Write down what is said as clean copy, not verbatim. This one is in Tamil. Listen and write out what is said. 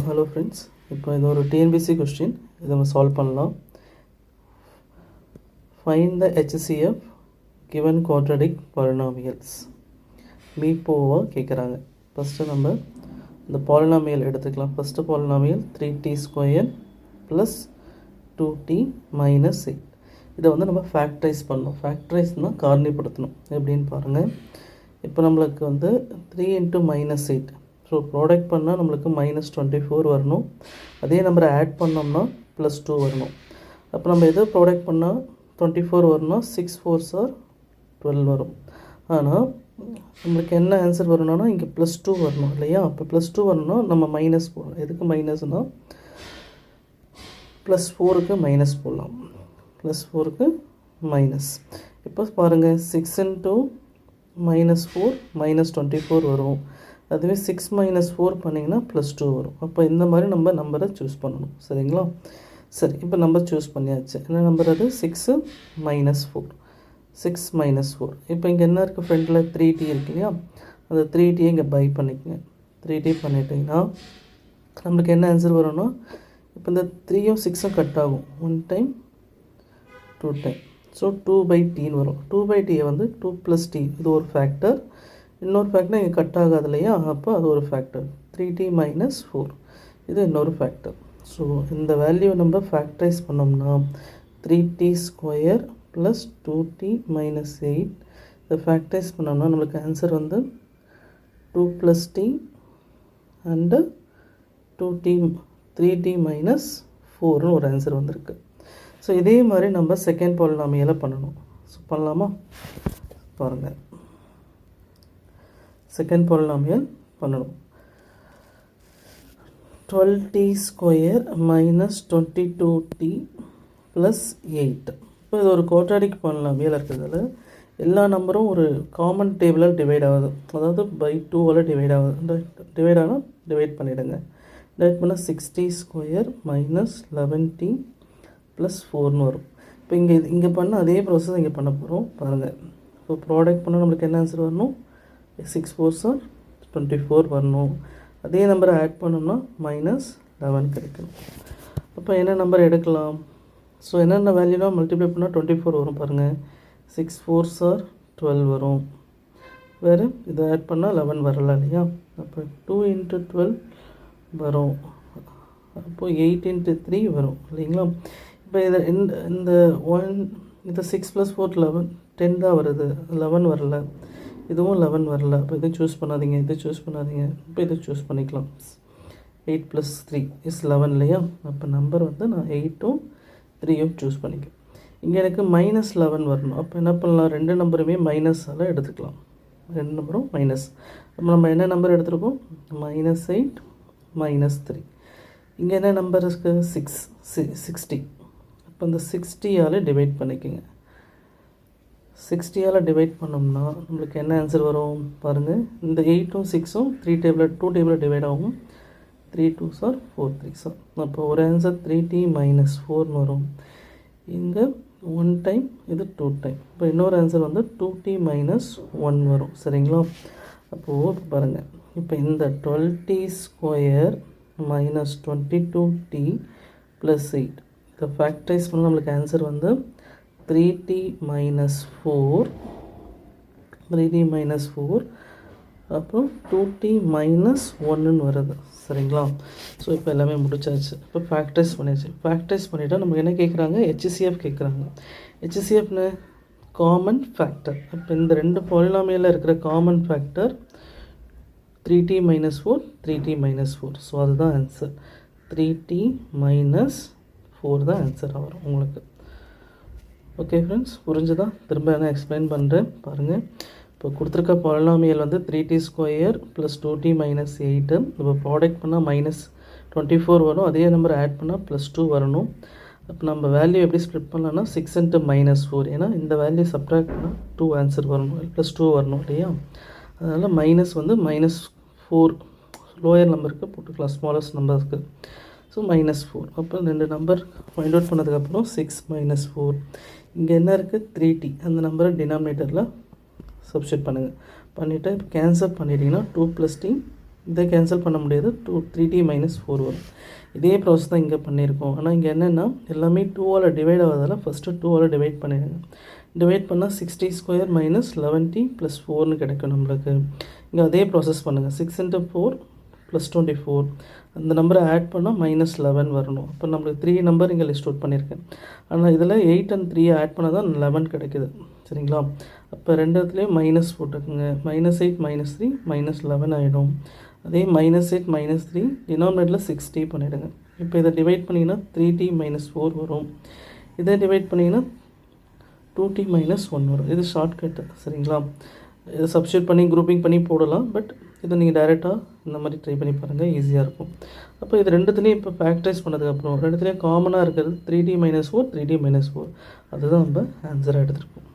ஹலோ ஃப்ரெண்ட்ஸ், இப்போ இது ஒரு டிஎன்பிசி கொஸ்டின். இதை நம்ம சால்வ் பண்ணலாம். Find the HCF given quadratic polynomials. மீப்போவாக கேட்குறாங்க. ஃபஸ்ட்டு நம்ம இந்த பாலினாமியல் எடுத்துக்கலாம். First polynomial 3t² plus 2t minus 8. இதை வந்து நம்ம ஃபேக்டரைஸ் பண்ணணும். ஃபேக்டரைஸ்னால் காரணிப்படுத்தணும். எப்படின்னு பாருங்கள். இப்போ நம்மளுக்கு வந்து 3 × -8. ஸோ ப்ராடக்ட் பண்ணால் நம்மளுக்கு -24 வரணும். அதே நம்பரை ஆட் பண்ணோம்னா +2 வரணும். அப்போ நம்ம எது ப்ராடக்ட் பண்ணால் 24 வரணும்னா 6 4s are 12 வரும். ஆனால் நம்மளுக்கு என்ன ஆன்சர் வரணும்னா இங்கே +2 வரணும் இல்லையா? அப்போ +2 வரணும்னா நம்ம மைனஸ் போடணும். எதுக்கு மைனஸ்னால் +4க்கு மைனஸ் போடலாம். +4க்கு மைனஸ். இப்போ பாருங்கள், 6 × -4 -24 வரும். அதுவே 6 - 4 பண்ணிங்கன்னா +2 வரும். அப்போ இந்த மாதிரி நம்ம நம்பரை சூஸ் பண்ணணும். சரிங்களா? சரி, இப்போ நம்பர் சூஸ் பண்ணியாச்சு. என்ன நம்பர் அது? 6 - 4. 6 - 4. இப்போ இங்கே என்ன இருக்குது? ஃப்ரண்டில் 3t இருக்கு இல்லையா? அந்த 3t இங்கே பை பண்ணிக்கங்க. 3t பண்ணிட்டீங்கன்னா நம்மளுக்கு என்ன ஆன்சர் வரும்னா, இப்போ இந்த 3யும் 6ம் கட் ஆகும். 1 டைம் 2 டைம். ஸோ 2/t வரும். 2/t வந்து 2 + t. இது ஒரு ஃபேக்டர். இன்னொரு ஃபேக்டர் இங்கே கட் ஆகாது இல்லையா? அப்போ அது ஒரு ஃபேக்டர். 3t - 4 இது இன்னொரு ஃபேக்டர். ஸோ இந்த வேல்யூ நம்ம ஃபேக்டரைஸ் பண்ணோம்னா 3t² + 2t - 8. இதை ஃபேக்டரைஸ் பண்ணோம்னா நம்மளுக்கு ஆன்சர் வந்து 2 + t அண்டு 3t - 4னு ஒரு ஆன்சர் வந்திருக்கு. ஸோ இதே மாதிரி நம்ம செகண்ட் பாலினாமியலை பண்ணணும். ஸோ பண்ணலாமா? பாருங்கள், செகண்ட் பாலினாமியல் பண்ணணும். 12t² - 22t + 8. இப்போ இது ஒரு குவாட்ராடிக் பாலினாமியல் இருக்கிறதுல எல்லா நம்பரும் ஒரு காமன் டேபிளால் டிவைட் ஆகுது. அதாவது பை 2ஆல் டிவைட் ஆகுது. டிவைட் ஆனால் டிவைட் பண்ணிவிடுங்க. டிவைட் பண்ணால் 6t² - 11t + 4னு வரும். இப்போ இங்கே பண்ண அதே ப்ராசஸ் இங்கே பண்ண போகிறோம். பாருங்கள், இப்போ ப்ராடக்ட் பண்ணால் நம்மளுக்கு என்ன ஆன்சர் வரணும்? 6 4s are 24 வரணும். அதே நம்பரை ஆட் பண்ணோம்னா -11 கிடைக்கணும். அப்போ என்ன நம்பர் எடுக்கலாம்? ஸோ என்னென்ன வேல்யூனா மல்டிப்ளை பண்ணால் 24 வரும். பாருங்கள், 6 4s are 12 வரும். வேறு இதை ஆட் பண்ணால் 11 வரல இல்லையா? அப்போ 2 × 12 வரும். அப்போது 8 × 3 வரும் இல்லைங்களா? இப்போ இதை இந்த 6 + 4 11 10 தான் வருது. 11 வரல. இதுவும் 11 வரல. அப்போ இதை சூஸ் பண்ணாதீங்க, இதை சூஸ் பண்ணாதீங்க. இப்போ இதை சூஸ் பண்ணிக்கலாம். 8 + 3 is 11 இல்லையா? அப்போ நம்பர் வந்து நான் 8ம் 3யும் சூஸ் பண்ணிக்கிறேன். இங்கே எனக்கு -11 வரணும். அப்போ என்ன பண்ணலாம்? ரெண்டு நம்பருமே மைனஸால் எடுத்துக்கலாம். ரெண்டு நம்பரும் மைனஸ். அப்போ நம்ம என்ன நம்பர் எடுத்துருக்கோம்? -8 -3. இங்கே என்ன நம்பர் இருக்குது? 60. அப்போ இந்த 60ஆல் டிவைட் பண்ணிக்கோங்க. 60ஆல் டிவைட் பண்ணோம்னா நம்மளுக்கு என்ன ஆன்சர் வரும்? பாருங்கள், இந்த 8ம் 6ம் 2 டேபிளில் டிவைட் ஆகும். 3 2s are 4 3s are. அப்போ ஒரு ஆன்சர் 3t - 4னு வரும். இங்கே 1 டைம், இது 2 டைம். இப்போ இன்னொரு ஆன்சர் வந்து 2t - 1 வரும். சரிங்களா? அப்போது பாருங்கள், இப்போ இந்த 12t² - 22t + 8 இதை ஃபேக்டரைஸ் பண்ணால் நம்மளுக்கு ஆன்சர் வந்து 3t - 4 அப்புறம் 2t - 1ன்னு வருது. சரிங்களா? ஸோ இப்போ எல்லாமே முடிச்சாச்சு. இப்போ ஃபேக்டரைஸ் பண்ணியாச்சு. ஃபேக்டரைஸ் பண்ணிவிட்டால் நமக்கு என்ன கேட்குறாங்க? HCF கேட்குறாங்க. HCFன்னு காமன் ஃபேக்டர். இப்போ இந்த ரெண்டு பாலினாமியலில் இருக்கிற common factor 3t - 4 3t - 4. So அதுதான் ஆன்சர். 3t - 4 தான் ஆன்சர் வரும் உங்களுக்கு. ஓகே ஃப்ரெண்ட்ஸ், புரிஞ்சுதா? திரும்ப நான் எக்ஸ்பிளைன் பண்ணுறேன். பாருங்கள், இப்போ கொடுத்துருக்க பாலினாமியல் வந்து 3t² + 2t - 8. இப்போ ப்ராடக்ட் பண்ணால் -24 வரும். அதே நம்பர் ஆட் பண்ணால் +2 வரணும். அப்போ நம்ம வேல்யூ எப்படி ஸ்ப்ளிட் பண்ணலாம்னா 6 × -4. ஏன்னா இந்த வேல்யூ சப்ட்ராக்ட் பண்ணால் 2 ஆன்சர் வரணும், +2 வரணும் இல்லையா? அதனால் மைனஸ் வந்து -4 லோயர் நம்பருக்கு போட்டுக்கலாம், ஸ்மாலஸ்ட் நம்பருக்கு. ஸோ -4. அப்போ ரெண்டு நம்பர் ஃபைண்ட் அவுட் பண்ணதுக்கப்புறம் 6 - 4. இங்கே என்ன இருக்குது? 3t. அந்த நம்பரை டினாமினேட்டரில் சப்ஸ்டியூட் பண்ணுங்கள். பண்ணிவிட்டு கேன்சல் பண்ணிட்டீங்கன்னா 2 + t இதை கேன்சல் பண்ண முடியாது. 3t மைனஸ் 4 வரும். இதே ப்ராசஸ் தான் இங்கே பண்ணியிருக்கோம். ஆனால் இங்கே என்னென்னா எல்லாமே 2ஆல் டிவைட் ஆகாதால் ஃபஸ்ட்டு 2ஆல் டிவைட் பண்ணிடுங்க. டிவைட் பண்ணால் 6t² மைனஸ் 11t ப்ளஸ் 4னு கிடைக்கும் நம்மளுக்கு. இங்கே அதே ப்ராசஸ் பண்ணுங்கள். 6 × 4 ப்ளஸ் 24. அந்த நம்பரை ஆட் பண்ணால் மைனஸ் 11 வரணும். அப்போ நம்மளுக்கு 3 நம்பர் இங்கே லிஸ்ட் அவுட் பண்ணியிருக்கேன். ஆனால் இதில் 8 and 3 ஆட் பண்ணால் தான் 11 கிடைக்குது. சரிங்களா? அப்போ ரெண்டு இடத்துலையும் மைனஸ் போட்டுக்குங்க. -8 -3 -11 ஆகிடும். அதே -8 -3 டினாமினேட்டரில் 6t பண்ணிவிடுங்க. இப்போ இதை டிவைட் பண்ணிங்கன்னா 3t மைனஸ் 4 வரும். இதை டிவைட் பண்ணிங்கன்னா 2t மைனஸ் 1 வரும். இது ஷார்ட்கட்டு. சரிங்களா? இதை சப்ஸ்டியூட் பண்ணி குரூப்பிங் பண்ணி போடலாம். பட் இதை நீங்கள் டைரெக்டாக இந்த மாதிரி ட்ரை பண்ணி பாருங்கள், ஈஸியாக இருக்கும். அப்போ இது ரெண்டுத்துலேயும் இப்போ ஃபேக்டரைஸ் பண்ணதுக்கப்புறம் ரெண்டுத்துலேயும் காமனாக இருக்கிறது 3t மைனஸ் 4 3t மைனஸ் 4. அதுதான் நம்ம ஆன்சராக எடுத்துருக்கோம்.